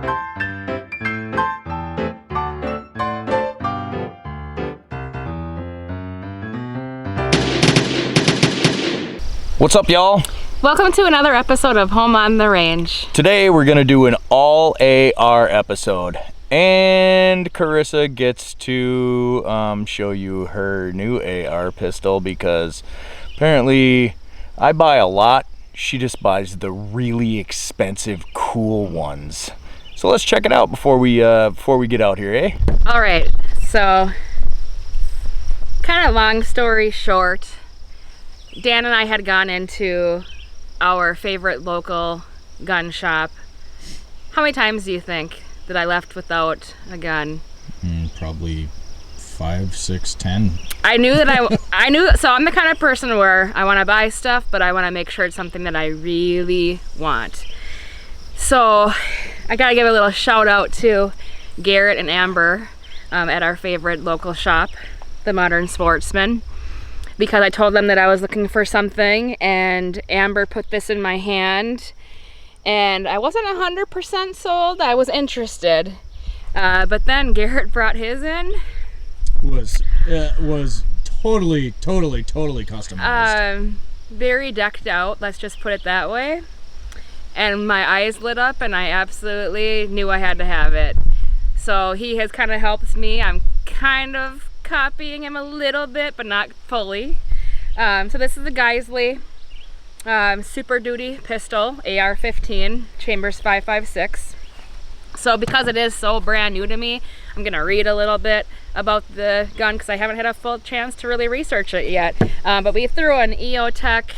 What's up, y'all? Welcome to another episode of Home on the Range. Today we're gonna do an all AR episode, and Carissa gets to show you her new AR pistol because apparently I buy a lot. She just buys the really expensive, cool ones. So let's check it out before we get out here, eh? All right. So, kind of long story short, Dan and I had gone into our favorite local gun shop. How many times do you think that I left without a gun? Probably 5, 6, 10. I knew that I knew, so I'm the kind of person where I want to buy stuff, but I want to make sure it's something that I really want. So I gotta give a little shout out to Garrett and Amber at our favorite local shop, the Modern Sportsman, because I told them that I was looking for something, and Amber put this in my hand, and I wasn't 100% sold. I was interested, but then Garrett brought his in. Was totally customized. Very decked out, let's just put it that way. And my eyes lit up, and I absolutely knew I had to have it. So he has kind of helped me. I'm kind of copying him a little bit, but not fully. So this is the Geissele Super Duty pistol, AR15, chambers 5.56. So because it is so brand new to me, I'm gonna read a little bit about the gun because I haven't had a full chance to really research it yet. But we threw an EOTech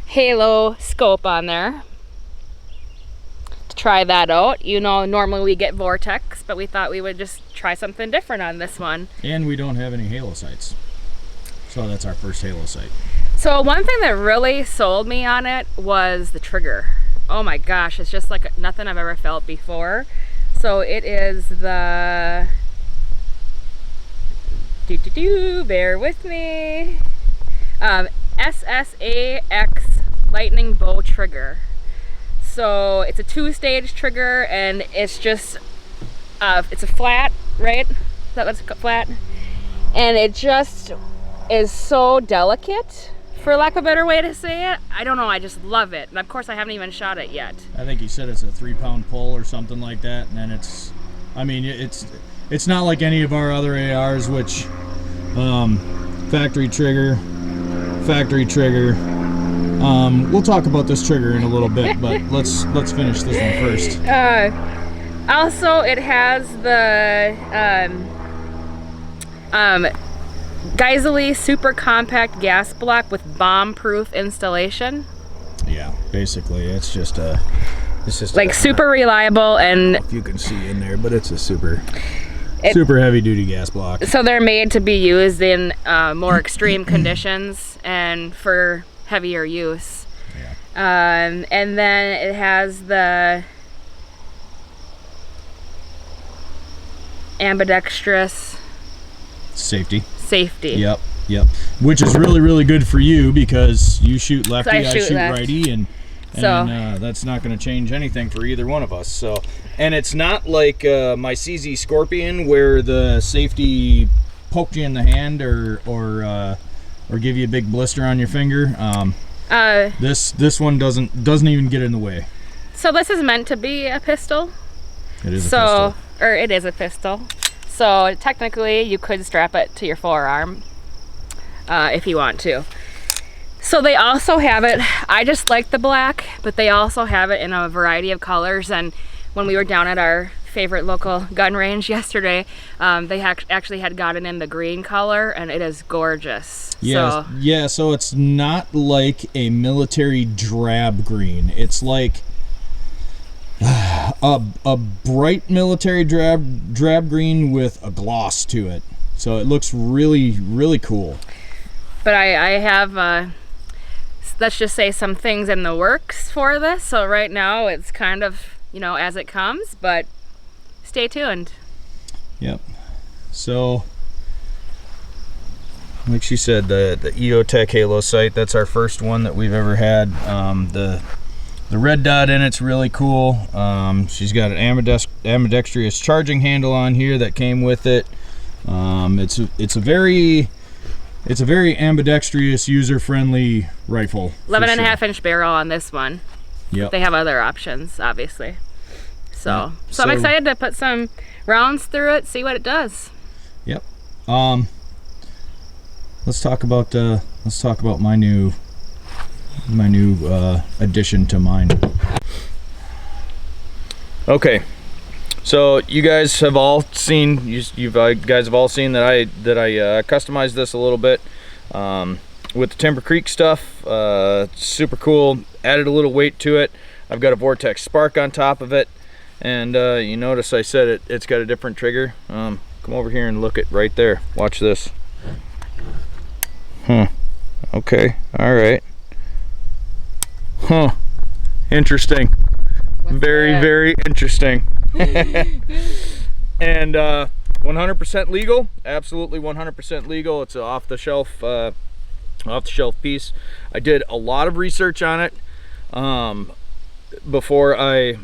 Halo scope on there to try that out. You know, normally we get Vortex, but we thought we would just try something different on this one. And we don't have any Halo sights. So that's our first Halo sight. So one thing that really sold me on it was the trigger. Oh my gosh, it's just like nothing I've ever felt before. So it is the bear with me, SSAX Lightning Bow trigger. So it's a 2-stage trigger, and it's just it's a flat, right? That was flat, and it just is so delicate, for lack of a better way to say it. I don't know, I just love it. And of course I haven't even shot it yet. I think he said it's a 3-pound pull or something like that, and then it's not like any of our other ARs, which factory trigger. We'll talk about this trigger in a little bit, but let's finish this one first. Also, it has the Geissele super compact gas block with bomb-proof installation. Yeah, basically, it's just like super reliable, and if you can see in there, but it's a super heavy-duty gas block. So they're made to be used in more extreme conditions and for heavier use. Yeah. And then it has the ambidextrous safety. Yep. Which is really good for you because you shoot lefty, I shoot righty, and that's not going to change anything for either one of us. So, and it's not like my CZ Scorpion where the safety poked you in the hand or give you a big blister on your finger. This one doesn't even get in the way. So this is meant to be a pistol. It is a pistol. Or it is a pistol. So technically you could strap it to your forearm if you want to. So they also have it, I just like the black, but they also have it in a variety of colors. And when we were down at our favorite local gun range yesterday, they actually had gotten in the green color, and it is gorgeous. Yeah, so it's not like a military drab green. It's like a bright military drab green with a gloss to it. So it looks really cool. But I have let's just say some things in the works for this. So right now it's kind of, as it comes, but stay tuned. Yep. So like she said, the EOTech Halo sight, that's our first one that we've ever had. The The red dot in it's really cool. She's got an ambidextrous charging handle on here that came with it. It's a very ambidextrous, user-friendly rifle. 11.5-inch barrel on this one. Yep. They have other options, obviously. So I'm excited to put some rounds through it, see what it does. Yep. Let's talk about my new addition to mine. Okay, so you guys have all seen you guys have all seen that I customized this a little bit with the Timber Creek stuff. Super cool. Added a little weight to it. I've got a Vortex Spark on top of it, and you notice I said it's got a different trigger. Come over here and look at right there. Watch this. Okay. All right. Interesting. Very interesting. And 100% legal. Absolutely 100% legal. It's an off-the-shelf piece. I did a lot of research on it before I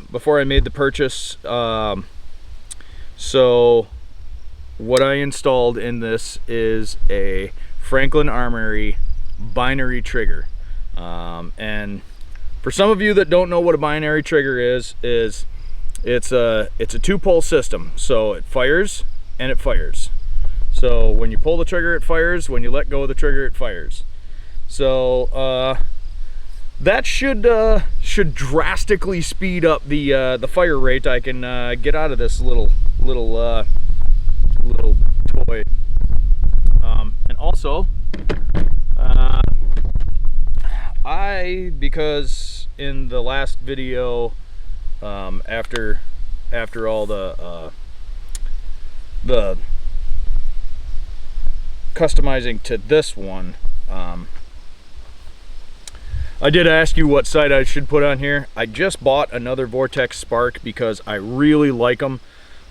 made the purchase. So what I installed in this is a Franklin Armory binary trigger, and for some of you that don't know what a binary trigger is it's a 2-pole system. So it fires and it fires. So when you pull the trigger, it fires. When you let go of the trigger, it fires. So that should drastically speed up the fire rate I can get out of this little toy. And also, because in the last video, after all the customizing to this one, I did ask you what sight I should put on here. I just bought another Vortex Spark because I really like them.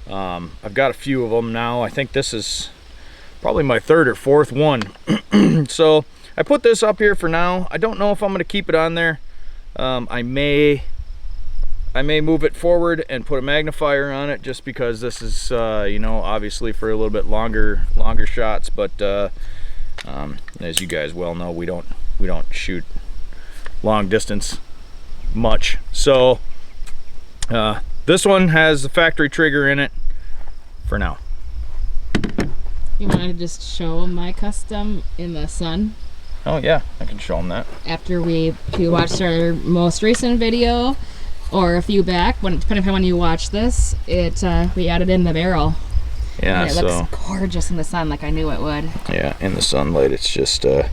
I've got a few of them now. I think this is probably my 3rd or 4th one. So I put this up here for now. I don't know if I'm going to keep it on there. I may move it forward and put a magnifier on it, just because this is you know, obviously for a little bit longer shots. But as you guys well know, we don't shoot long distance much. So this one has the factory trigger in it for now. You want to just show my custom in the sun? Oh yeah, I can show them that. After if you watched our most recent video, or a few back, depending upon when you watch this, we added in the barrel. Yeah, and it looks gorgeous in the sun, like I knew it would. Yeah, in the sunlight, it's just it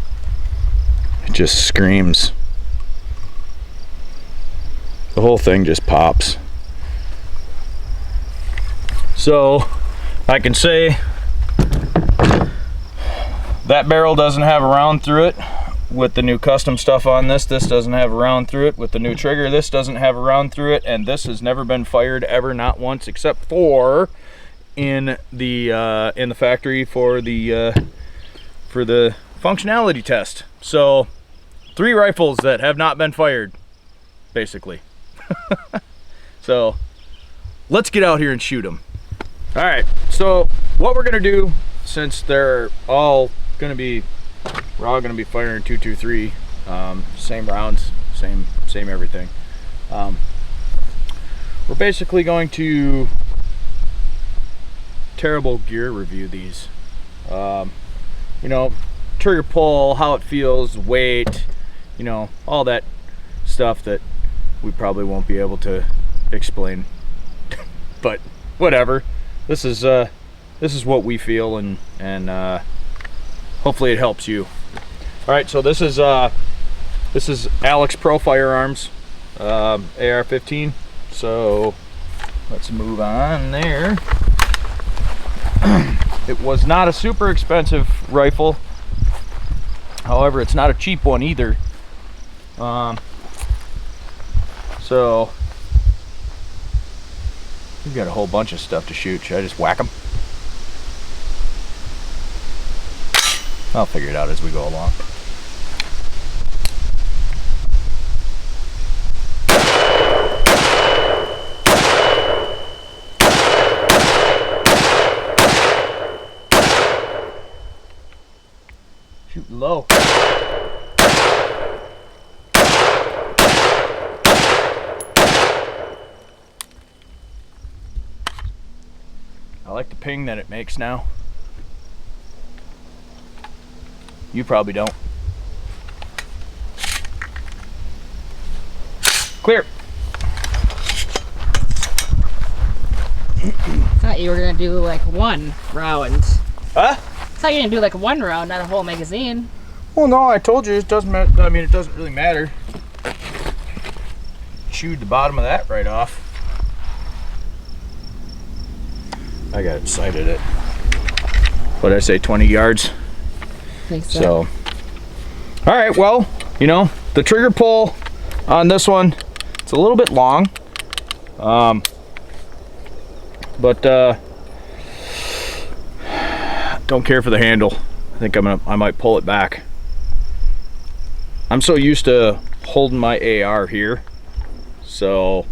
just screams. The whole thing just pops. So I can say that barrel doesn't have a round through it with the new custom stuff on this. This doesn't have a round through it with the new trigger. This doesn't have a round through it, and this has never been fired ever, not once, except for in the factory for the functionality test. So 3 rifles that have not been fired, basically. So let's get out here and shoot them. All right, so what we're gonna do, since we're all gonna be firing 223, same rounds, same everything. We're basically going to terrible gear review these. You know, trigger pull, how it feels, weight, you know, all that stuff that we probably won't be able to explain. But whatever. This is what we feel, and hopefully it helps you. All right, so this is Alex Pro Firearms AR15. So let's move on there. It was not a super expensive rifle. However, it's not a cheap one either. So we've got a whole bunch of stuff to shoot. Should I just whack them? I'll figure it out as we go along. low. I like the ping that it makes now. You probably don't. Clear. Thought you were gonna do like one round. Huh? Thought you were gonna do like one round, not a whole magazine. Well, no, I told you it doesn't matter. I mean, it doesn't really matter. Chewed the bottom of that right off. I got excited at, what did I say, 20 yards? I think so. So, all right, well, you know, the trigger pull on this one, it's a little bit long. But don't care for the handle. I think I might pull it back. I'm so used to holding my AR here, so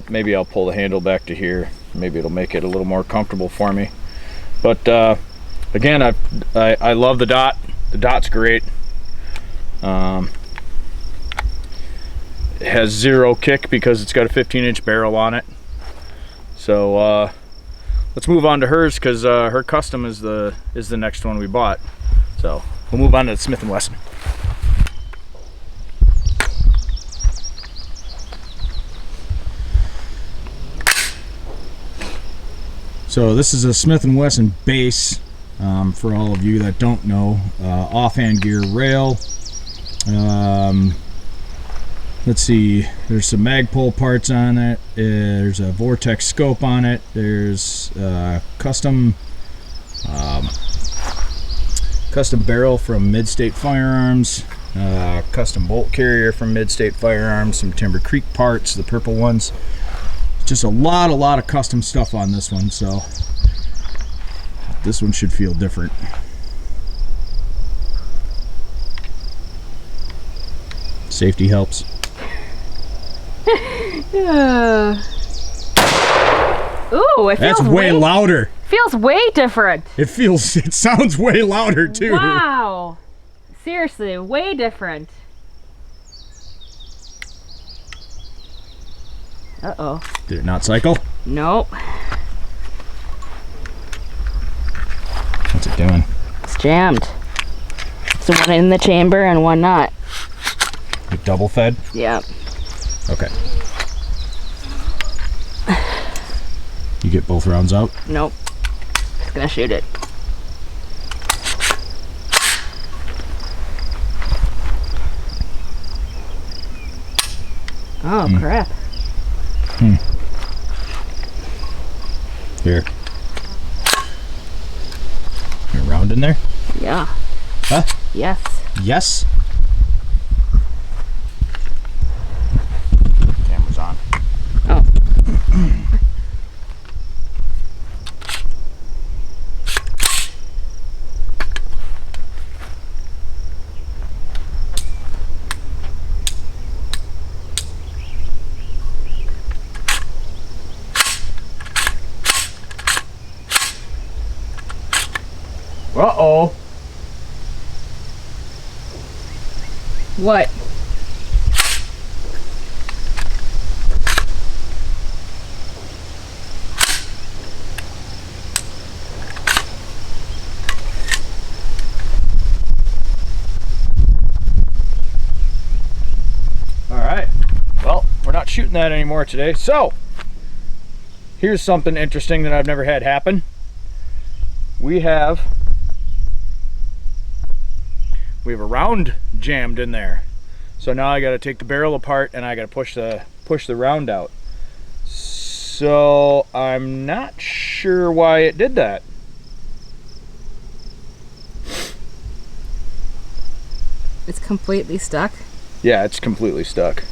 maybe I'll pull the handle back to here. Maybe it'll make it a little more comfortable for me. But again, I love the dot. The dot's great. It has zero kick because it's got a 15-inch barrel on it. So let's move on to hers, because her custom is the next one we bought. So we'll move on to the Smith & Wesson. So this is a Smith & Wesson base, for all of you that don't know. Offhand gear rail. Let's see, there's some Magpul parts on it. There's a Vortex scope on it. There's custom barrel from Mid-State Firearms. Custom bolt carrier from Mid-State Firearms. Some Timber Creek parts, the purple ones. Just a lot of custom stuff on this one, so this one should feel different. Safety helps. Yeah. Ooh, it feels That's way louder. Feels way different. It sounds way louder too. Wow. Seriously, way different. Uh-oh. Did it not cycle? Nope. What's it doing? It's jammed. So one in the chamber and one not. It double fed? Yeah. Okay. You get both rounds out? Nope. Just gonna shoot it. Oh, crap. Here. You a round in there? Yeah. Huh? Yes. Yes? Camera's on. Oh. Uh-oh. What? All right. Well, we're not shooting that anymore today. So, here's something interesting that I've never had happen. We have a round jammed in there. So now I got to take the barrel apart and I got to push the round out. So I'm not sure why it did that. It's completely stuck. Yeah, it's completely stuck.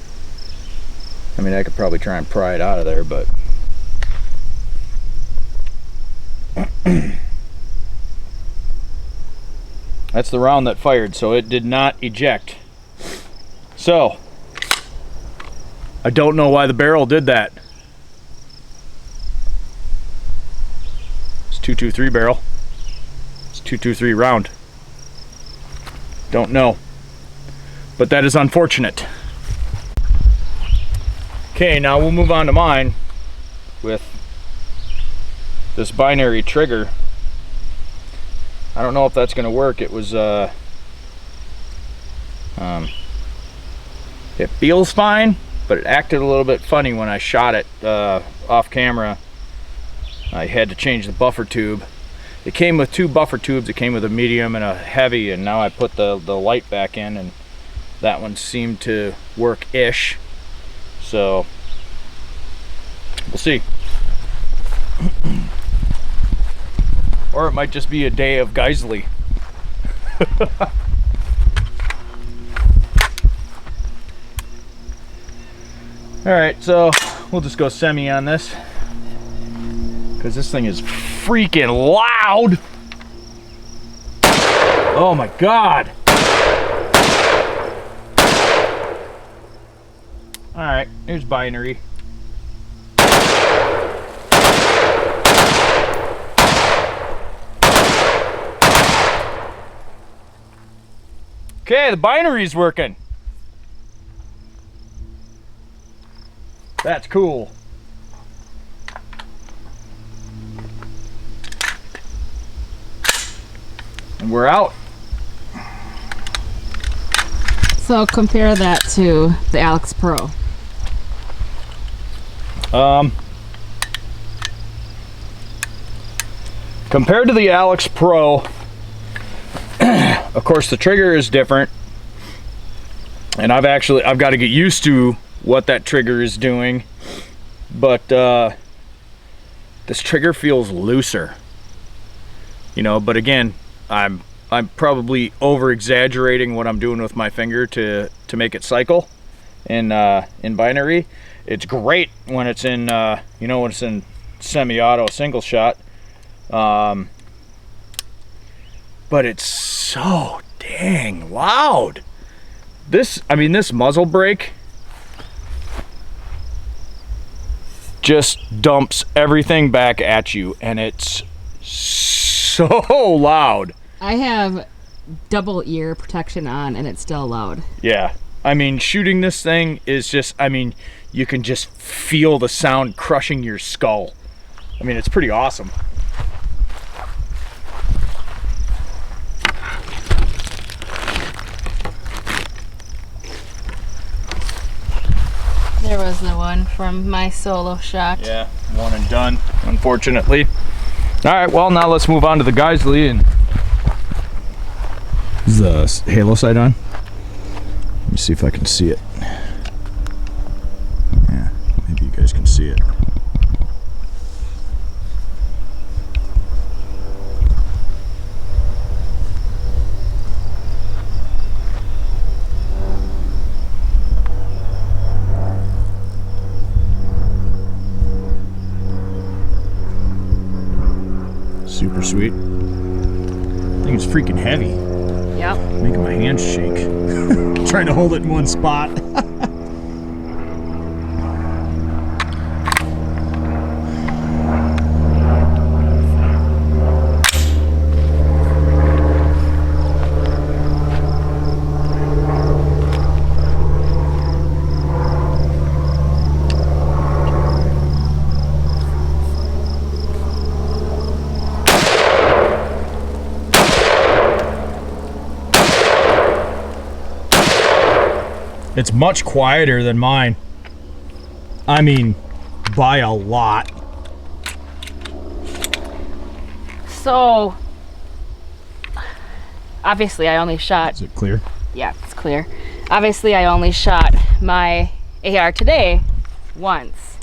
I mean, I could probably try and pry it out of there, but that's the round that fired, so it did not eject. So, I don't know why the barrel did that. It's 223 barrel. It's 223 round. Don't know. But that is unfortunate. Okay, now we'll move on to mine with this binary trigger. I don't know if that's going to work. It was it feels fine, but it acted a little bit funny when I shot it off camera. I had to change the buffer tube. It came with 2 buffer tubes. It came with a medium and a heavy, and now I put the light back in, and that one seemed to work-ish. So we'll see. Or it might just be a day of Geissele. Alright, so we'll just go semi on this, because this thing is freaking loud. Oh my god. Alright, here's binary. Okay, the binary's working. That's cool. And we're out. So compare that to the Alex Pro. Compared to the Alex Pro, of course the trigger is different, and I've got to get used to what that trigger is doing, but this trigger feels looser, you know. But again, I'm probably over exaggerating what I'm doing with my finger to make it cycle in binary. It's great when it's in you know, when it's in semi-auto single shot, but it's so dang loud. This muzzle brake just dumps everything back at you, and it's so loud. I have double ear protection on, and it's still loud. Yeah, I mean, shooting this thing is just, I mean, you can just feel the sound crushing your skull. I mean, it's pretty awesome. There was the one from my solo shot. Yeah, one and done, unfortunately. All right, well, now let's move on to the Geissele. And is the halo sight on? Let me see if I can see it. Yeah, maybe you guys can see it. Super sweet. I think it's freaking heavy. Yep. Making my hands shake. Trying to hold it in one spot. It's much quieter than mine. I mean, by a lot. So, obviously I only shot... Is it clear? Yeah, it's clear. Obviously I only shot my AR today once.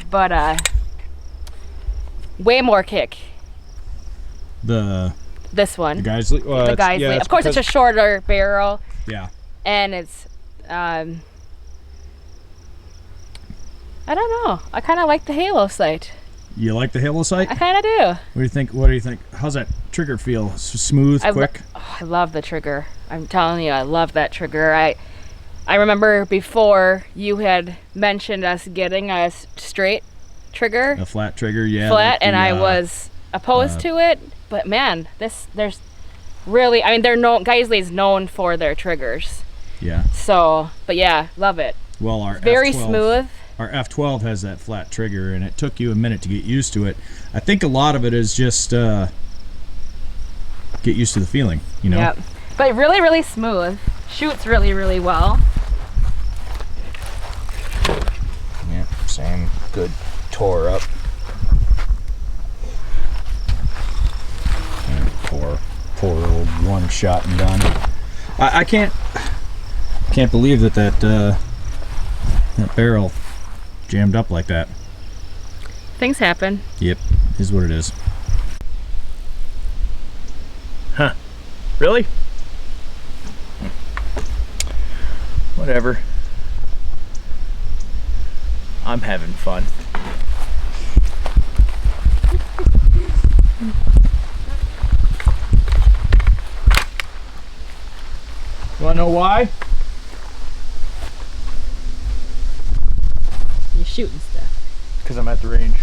But, way more kick. This one. The Geissele? Well, the Geissele. Yeah, of course it's a shorter barrel. Yeah. And it's... I don't know. I kind of like the halo sight. You like the halo sight? I kind of do. What do you think? What do you think? How's that trigger feel? Smooth, quick? I love the trigger. I'm telling you, I love that trigger. I remember before you had mentioned us getting a straight trigger. A flat trigger, yeah. Flat, like and I was opposed to it. But man, there's really, I mean, Geissele is known for their triggers. Yeah. So, but yeah, love it. Well, our very F12, smooth. Our F12 has that flat trigger, and it took you a minute to get used to it. I think a lot of it is just get used to the feeling, you know? Yep. But really, really smooth. Shoots really, really well. Yeah, same. Good tore up. Poor old one shot and done. I can't believe that barrel jammed up like that. Things happen. Yep, is what it is. Huh. Really? Whatever. I'm having fun. You wanna know why? You're shooting stuff. Because I'm at the range.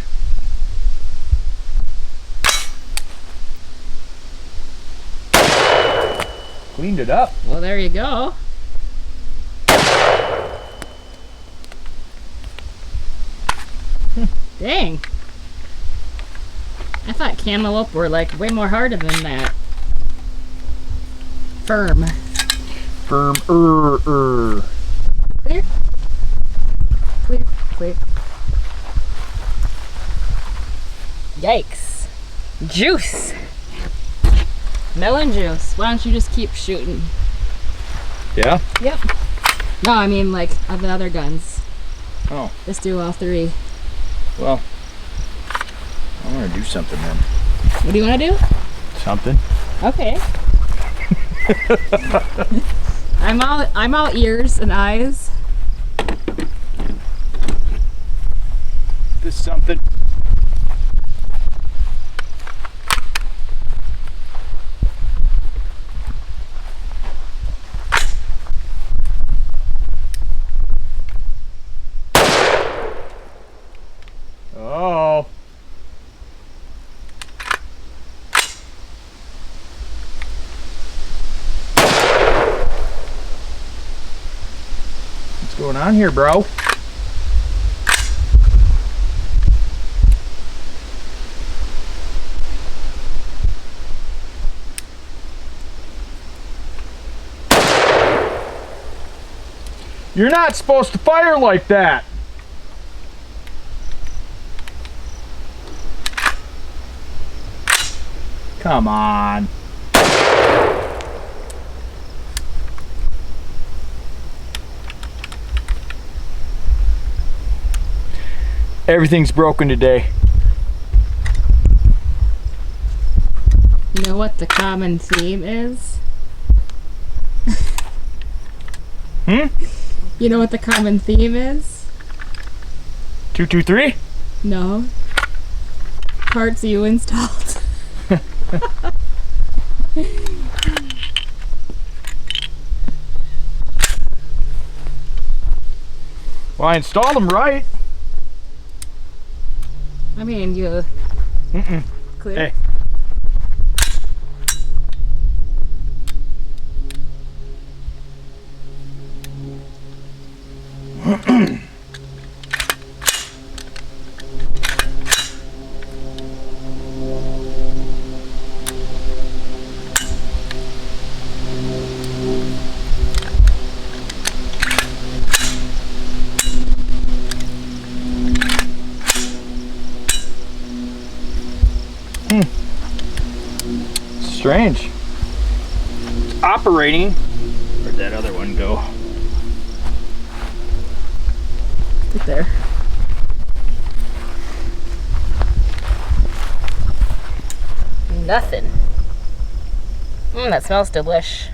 Cleaned it up. Well, there you go. Dang. I thought cantaloupe were like way more harder than that. Firm. Firm. Clear? Clear, clear. Yikes. Juice. Melon juice. Why don't you just keep shooting? Yeah? Yep. No, I mean like of the other guns. Oh. Just do all three. Well, I want to do something then. What do you want to do? Something. Okay. I'm all ears and eyes. This something. Oh. What's going on here, bro? You're not supposed to fire like that. Come on. Everything's broken today. You know what the common theme is? You know what the common theme is? 223? No. Parts you installed. Well, I installed them right. I mean, you... Clear? Hey. Strange. It's operating. Where'd that other one go? Right there. Nothing. That smells delish.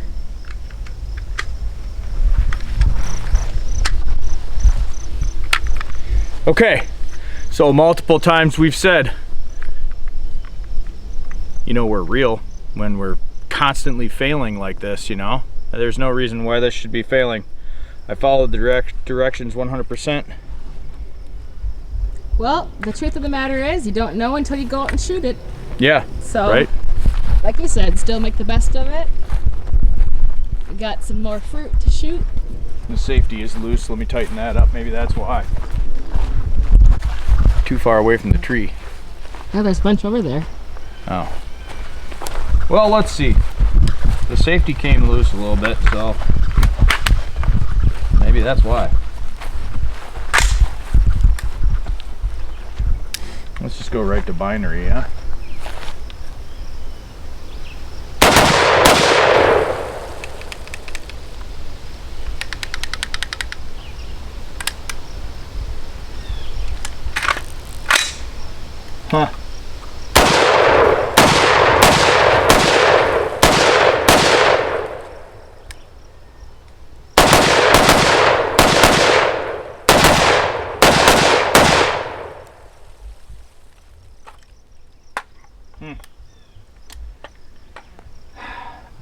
Okay, so multiple times we've said, you know, we're real when we're constantly failing like this, you know? There's no reason why this should be failing. I followed the directions 100%. Well, the truth of the matter is, you don't know until you go out and shoot it. Yeah, So, right? like you said, still make the best of it. We got some more fruit to shoot. The safety is loose. Let me tighten that up. Maybe that's why. Too far away from the tree. Oh, there's a bunch over there. Oh. Well, let's see. The safety came loose a little bit, so maybe that's why. Let's just go right to binary, huh? Huh.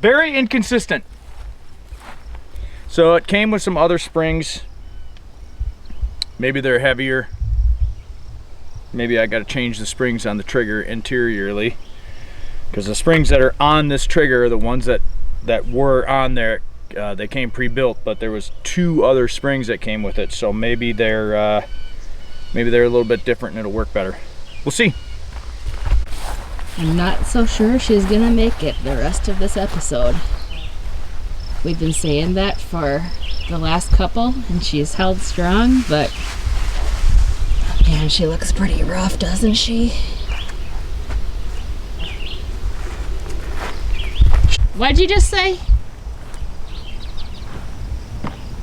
Very inconsistent. So it came with some other springs. Maybe they're heavier. Maybe I got to change the springs on the trigger interiorly, because the springs that are on this trigger are the ones that were on there. They came pre-built, but there was 2 other springs that came with it, so maybe they're a little bit different and it'll work better. We'll see. I'm not so sure she's gonna make it the rest of this episode. We've been saying that for the last couple, and she's held strong, but man, she looks pretty rough, doesn't she? What'd you just say?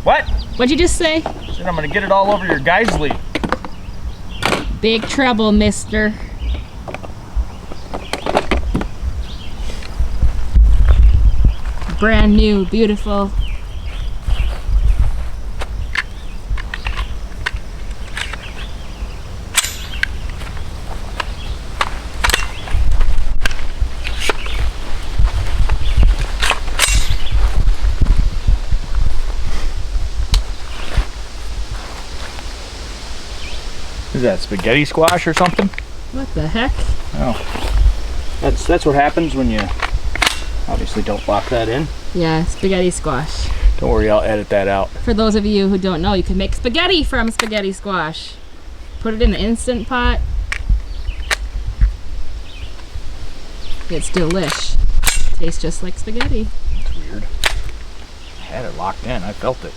What? What'd you just say? I said I'm gonna get it all over your Geissele. Big trouble, mister. Brand new, beautiful. Is that spaghetti squash or something? What the heck? Oh, that's what happens when you obviously don't lock that in. Yeah, spaghetti squash. Don't worry, I'll edit that out. For those of you who don't know, you can make spaghetti from spaghetti squash. Put it in the Instant Pot. It's delish. Tastes just like spaghetti. That's weird. I had it locked in. I felt it.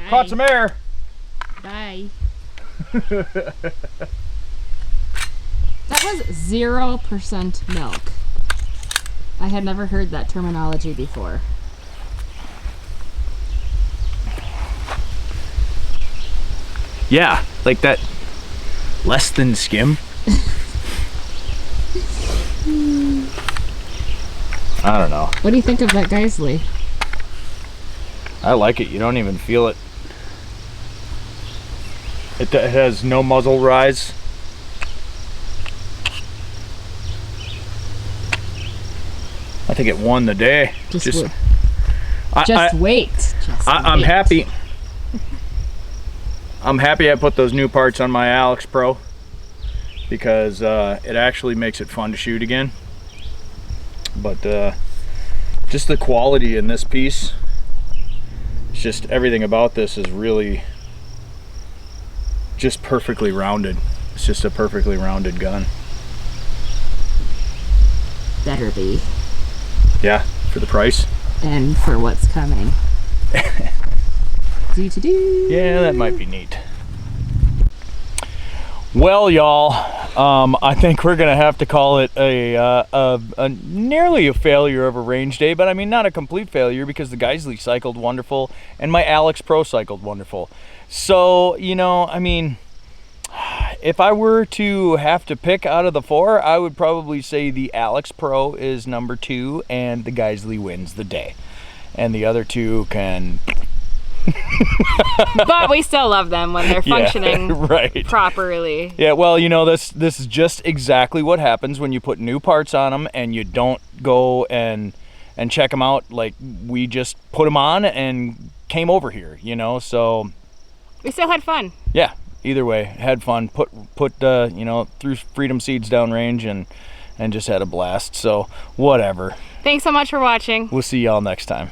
Caught some air. Bye. That was 0% milk. I had never heard that terminology before. Yeah, like that less than skim. I don't know. What do you think of that Geissele? I like it. You don't even feel it. It has no muzzle rise. I think it won the day. Just wait. I'm happy. I'm happy I put those new parts on my Alex Pro, because it actually makes it fun to shoot again. But just the quality in this piece, it's just everything about this is really just perfectly rounded. It's just a perfectly rounded gun. Better be. Yeah, for the price. And for what's coming. Yeah, that might be neat. Well, y'all, I think we're gonna have to call it a nearly a failure of a range day, but I mean not a complete failure, because the Geissele cycled wonderful and my Alex Pro cycled wonderful. So, you know, I mean, if I were to have to pick out of the 4, I would probably say the Alex Pro is number 2 and the Geissele wins the day. and the other 2 can. But we still love them when they're functioning right. properly. Yeah, well, you know, this is just exactly what happens when you put new parts on them and you don't go and check them out. Like, we just put them on and came over here, you know, so we still had fun. Yeah, either way, had fun. Put you know, threw Freedom Seeds downrange and just had a blast. So whatever. Thanks so much for watching. We'll see y'all next time.